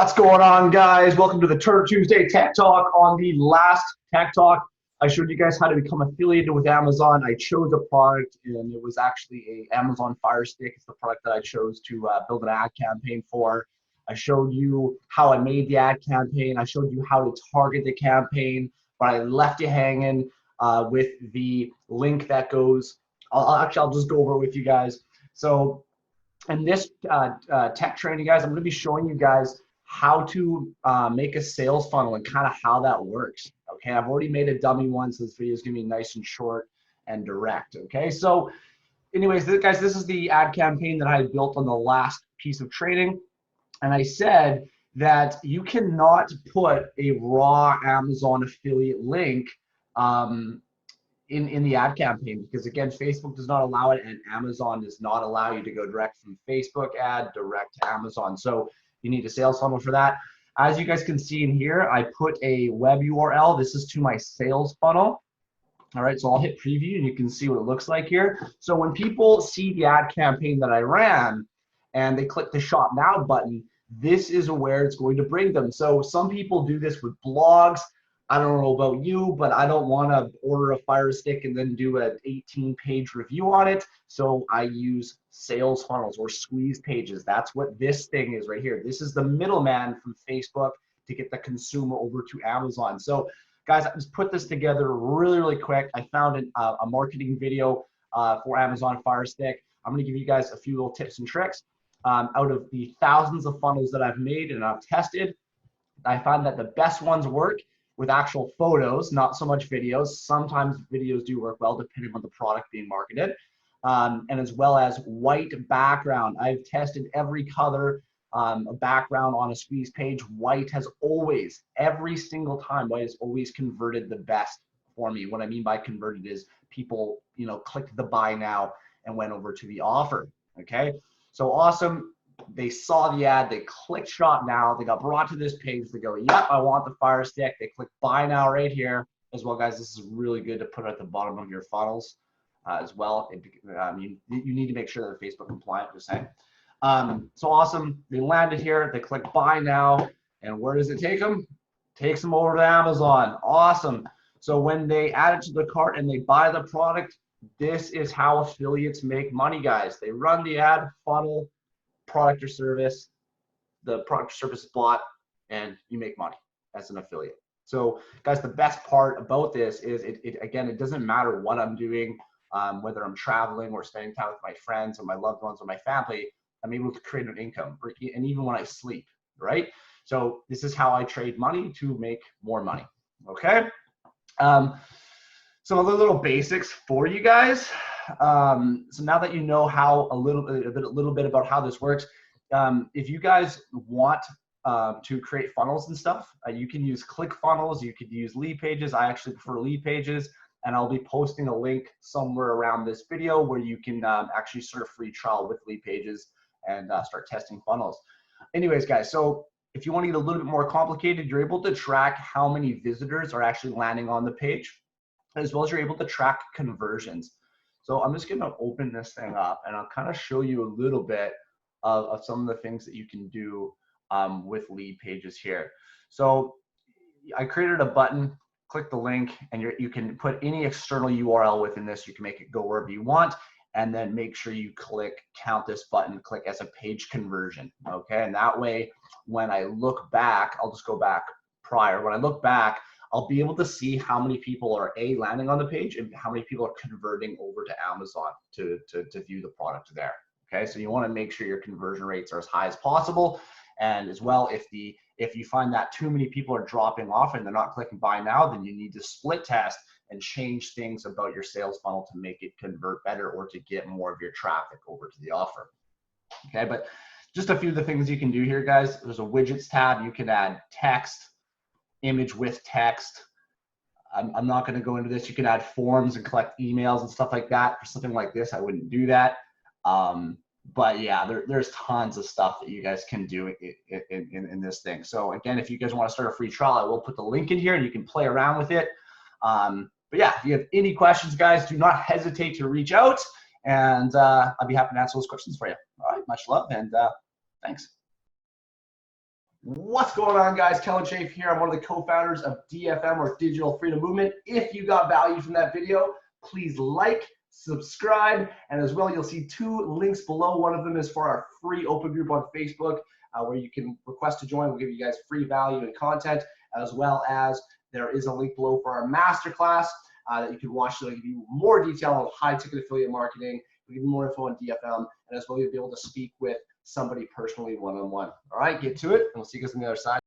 What's going on, guys? Welcome to the Turn Tuesday Tech Talk. On the last Tech Talk, I showed you guys how to become affiliated with Amazon. I chose a product, and it was actually a Amazon Fire Stick. It's the product that I chose to build an ad campaign for. I showed you how I made the ad campaign. I showed you how to target the campaign, but I left you hanging with the link that goes. I'll just go over it with you guys. So in this tech training, guys, I'm going to be showing you guys how to make a sales funnel and kind of how that works. Okay, I've already made a dummy one, so this video is going to be nice and short and direct. Okay, so anyways, guys, this is the ad campaign that I built on the last piece of training. And I said that you cannot put a raw Amazon affiliate link in the ad campaign, because again, Facebook does not allow it, and Amazon does not allow you to go direct from Facebook ad direct to Amazon. So you need a sales funnel for that. As you guys can see in here, I put a web URL. This is to my sales funnel. All right, so I'll hit preview and you can see what it looks like here. So when people see the ad campaign that I ran and they click the Shop Now button, this is where it's going to bring them. So some people do this with blogs. I don't know about you, but I don't want to order a Fire Stick and then do an 18-page review on it. So I use sales funnels or squeeze pages. That's what this thing is right here. This is the middleman from Facebook to get the consumer over to Amazon. So guys, I just put this together really quick. I found a marketing video for Amazon Fire Stick. I'm going to give you guys a few little tips and tricks. Out of the thousands of funnels that I've made and I've tested, I found that the best ones work with actual photos, not so much videos. Sometimes videos do work well depending on the product being marketed. And as well as white background. I've tested every color background on a squeeze page. White has always, every single time, white has always converted the best for me. What I mean by converted is people, clicked the buy now and went over to the offer, okay? So awesome. They saw the ad, they clicked Shop Now, they got brought to this page, they go, yep, I want the Fire Stick. They click Buy Now right here. As well, guys, this is really good to put at the bottom of your funnels as well. You need to make sure they're Facebook compliant, just saying. So awesome, they landed here, they click Buy Now, and where does it take them? Takes them over to Amazon. Awesome. So when they add it to the cart and they buy the product, this is how affiliates make money, guys. They run the ad, funnel, product or service, the product or service is bought, and you make money as an affiliate. So guys, the best part about this is it doesn't matter what I'm doing, whether I'm traveling or spending time with my friends or my loved ones or my family, I'm able to create an income, and even when I sleep, right? So this is how I trade money to make more money, okay? Some other little basics for you guys. So now that you know how a little bit about how this works, if you guys want to create funnels and stuff, you can use ClickFunnels, you could use Leadpages. I actually prefer Leadpages, and I'll be posting a link somewhere around this video where you can actually start a free trial with Leadpages and start testing funnels. Anyways, guys, so if you want to get a little bit more complicated, you're able to track how many visitors are actually landing on the page, as well as you're able to track conversions. So I'm just going to open this thing up and I'll kind of show you a little bit of some of the things that you can do with Leadpages here. So I created a button, click the link, and you can put any external URL within this. You can make it go wherever you want, and then make sure you click count this button, click as a page conversion, okay? And that way, when I look back, I'll just go back prior. When I look back, I'll be able to see how many people are landing on the page and how many people are converting over to Amazon to view the product there. Okay, so you want to make sure your conversion rates are as high as possible, and as well, if you find that too many people are dropping off and they're not clicking buy now, then you need to split test and change things about your sales funnel to make it convert better or to get more of your traffic over to the offer. Okay, but just a few of the things you can do here, guys. There's a widgets tab. You can add text, image with text. I'm not going to go into this. You can add forms and collect emails and stuff like that. For something like this, I wouldn't do that. But yeah, there's tons of stuff that you guys can do in this thing. So again, if you guys want to start a free trial, I will put the link in here and you can play around with it. But yeah, if you have any questions, guys, do not hesitate to reach out, and I'll be happy to answer those questions for you. All right, much love, and thanks. What's going on, guys? Kelland here. I'm one of the co-founders of DFM, or Digital Freedom Movement. If you got value from that video, please like, subscribe, and as well, you'll see 2 links below. One of them is for our free open group on Facebook, where you can request to join. We'll give you guys free value and content, as well as there is a link below for our masterclass that you can watch. That'll give you more detail on high-ticket affiliate marketing. We'll give you more info on DFM, and as well, you'll be able to speak with somebody personally one-on-one. All right, get to it, and we'll see you guys on the other side.